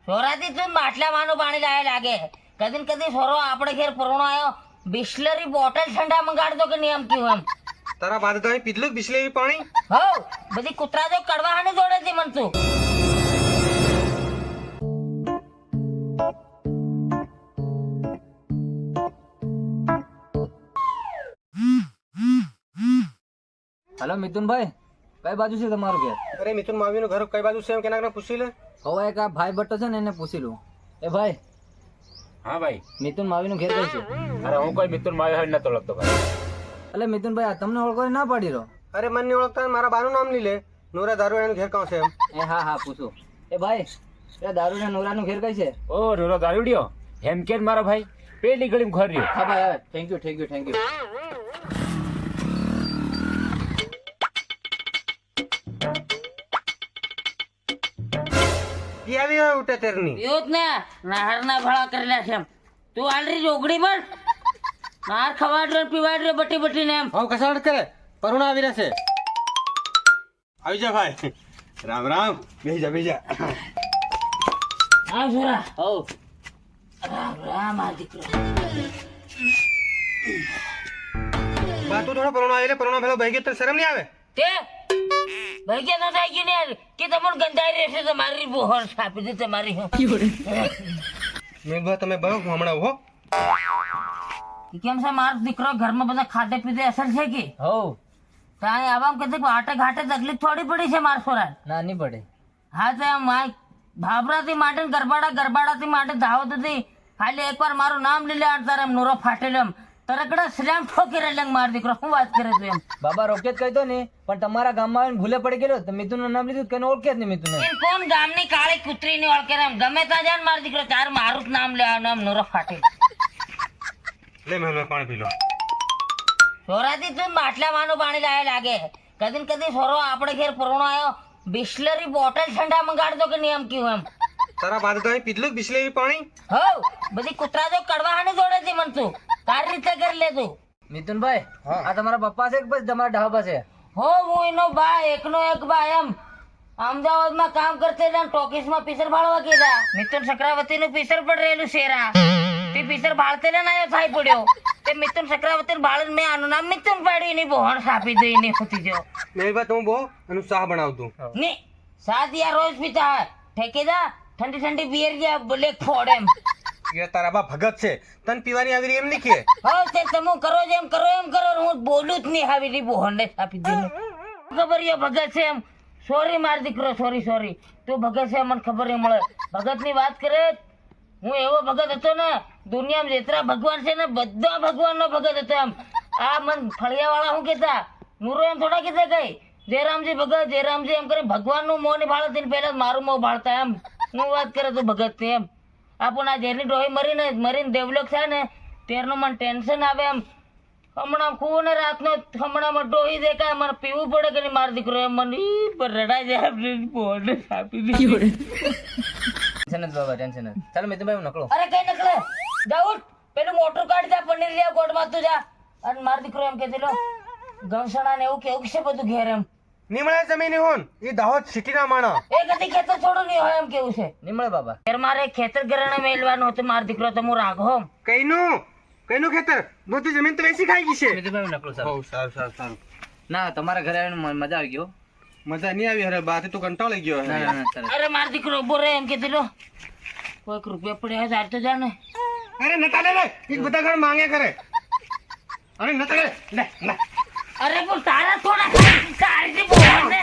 સોરાથી તું માટલામાંનું પાણી લાવે લાગે. કદી ને કદી સોરો આપણે ઘેર પરોણો આવ્યો બિસ્લરી બોટલ ઠંડા મંગાડતો કે નિયમ કેવું એમ. તારા બાદ તો પીધલું બિસ્લેરી પાણી. હો બધી કૂતરા જો કડવાહાને જોડે છે મન તું. हेलो मिथुन भाई कई बाजू से તમારું ઘર? અરે મિથુન માવીનું ઘર કઈ બાજુ છે એમ કેના પૂછી લે. હવે એક આ ભાઈ બટ્ટો છે ને એને પૂછી લઉં. એ ભાઈ. હા ભાઈ. મિથુન માવીનું ઘર કઈ છે? અરે હું કોઈ મિથુન માવી હોય નતો લગતો ભાઈ. એટલે મિથુન ભાઈ આ તમને ઓળખો ના પાડી રહ્યો. અરે મને નહીં ઓળખતા મારા બાનું નામ નહીં લે. નોરા દારૂ એનું ઘેર કાં છે એમ? એ હા હા પૂછો. એ ભાઈ એ દારૂ ને નોરાનું ઘર કઈ છે? ઓ રોરો દારૂડિયો હેમકેન મારો ભાઈ પેલી ગળીમાં ઘર રહ્યો. હા ભાઈ હા thank you thank you thank you. ઈ આવી હોય ઉઠે તેરની. એવું જ ને નાહરના ભળા કરેલા છે એમ. તું આલરી જોગડી પણ નાર ખવાડ પીવાડ રે બટી બટી ને એમ. હવે કસાડ કરે પરુણા આવી રહેશે. આવી જા ભાઈ. રામ રામ. બેહી જા બેહી જા. આવ સોરા. હો રામ રામ આ દીકરો. બા તું થોડો પરુણા આવી રે. પરુણા ભેલો બેહી ગયો તો શરમ નહીં આવે? તે ભાઈ કે તો થઈ ગયું ને યાર કે તમને ગંધાઈ રહેશે તો મારી બોહર છાપી દે તમારી હું. મેં બા તમે બહુ હમણાં હો. કેમ છે મારો દીકરો ઘરમાં બધા ખાતે પીતે અસર છે કે હો ત્યાં આવામ કહેते વાટે ઘાટે તકલીફ થોડી પડી છે માર સોરા. ના નહીં પડે. હા તો એમ ભાભરાથી માટે ને ગરબાડાથી માટે ધાવત હતી. ખાલી એકવાર મારું નામ લઈ લે તારે એમ નોરો ફાટેલો એમ તરકડા શ્રેમ ઠોકી રહેલા મારો દીકરો શું વાત કરે તું એમ. બાબા રોકે જ કહી દો ને પણ તમારા ગામમાં આવીને ભૂલે પડી ગયેલો તો મિથુનનું નામ લીધું કે ઓળખે જ નહીં મિથુન. એમ કોણ ગામની કાળી કૂતરી ની ઓળખે એમ ગમે ત્યાં જાય ને મારો દીકરો તાર મારું જ નામ લેવાનું એમ નોરો ફાટે. લે મેં પાણી પી લો. સોરાથી તું માટલામાંનું પાણી લાવે લાગે. કદી ને કદી સોરો આપણે ઘેર પરોણો આવ્યો બિસ્લરી બોટલ ઠંડા મંગાડતો કે નિયમ કેવું એમ. તારા બાદ તો પીધલું બિસ્લેરી પાણી. હો બધી કૂતરા જો કડવાહાને જોડે છે મન તું. તારી રીતે કરી લે તું. મિથુનભાઈ આ તમારા પપ્પા છે કે પછી તમારા ઢાબા છે? હો હું એનો બા એકનો એક બા એમ અમદાવાદમાં કામ કરતે ટોકીસમાં પીસર ભાળવા કીધા. મિથુન ચક્રવર્તી નું પીસર પણ રહેલું શેરા તે પીસર ભાળતે ને આયો થાય પડ્યો તે મિથુન ચક્રવર્તી ભાળ મેં આનું નામ મિથુન પાડ્યું એની બોહણ સાપી દઈ ને ફૂટી ગયો. મેં બા તું બહુ એનું શાહ બનાવતું. ને સાત યાર રોજ પીતા હોય ઠેકેદા ઠંડી ઠંડી બિયર ગયા બ્લેક ફોડ એમ. એ તારા બા ભગત છે તને પીવાની આવી રહી એમ નહીં કે. હો તે તમે કરો છો એમ કરો હું બોલું જ નહીં આવી રહી બોહણ ને સાપી દઈ. ખબર યો ભગત છે એમ. સોરી માર દીકરો સોરી તું ભગત છે મને ખબર નહીં મળે. ભગત ની વાત કરે હું એવો ભગત હતો ને દુનિયામાં જેટલા ભગવાન છે ને બધા ભગવાન નો ભગત હતો એમ. આ મન ફળિયા વાળા શું કેતા નુરો એમ થોડા કેતા કઈ જયરામજી ભગત જયરામજી એમ કરી ભગવાન નું મોં ની ભાળતી પહેલા મારું મોં ભાળતા એમ. હું વાત કરે તું ભગત ની એમ. આપણ આ જેની ડોહી મરીને ડેવલપ થાય ને તેરનું મને ટેન્શન આવે એમ. હમણાં કું ને રાતનો હમણાં ડોહી દેખાય મને પીવું પડે કે નહીં મારો દીકરો એમ મને રડાઈ જાય બોર્ડ આપી દીધી. ટેન્શન જ બાબા ટેન્શન જ. ચાલો મિથુનભાઈ હું નકળો. અરે કઈ નકલે જાઉં પેલું મોટર કાઢ જા પનીર લે ગોળમાં તું જા. અને મારો દીકરો એમ કે પેલો ગૌશાળા ને એવું કેવું છે બધું ઘેર એમ. નિમળે જમીન હોન એ દાહોદ સિટી ના માણસ. એ કદી ખેતર છોડું નહીં હોય એમ કેવું છે. નિમળે બાબા. ઘેર મારે ખેતર ઘરેણા મેળવાનું હતું મારો દીકરો તો હું રાઘો. કઈનું ખેતર બધી જમીન તો વેચી ખાઈ ગઈ છે. મિથુનભાઈ હું નકળો સાહેબ. બહુ સારું. ના તમારા ઘરે આવીને મજા આવી ગયો. મજા નહીં આવી અરે બાથી તું કંટાળી ગયો. ના ના ના સરસ. અરે મારો દીકરો ઉભો રહે એમ કે પેલો કોઈક રૂપિયા પડ્યા હોય તો જા ને. અરે નતા લે એ બધા ઘર માંગે કરે. અરે નતા લે અરે પણ તારા થોડા તારી બોલ ને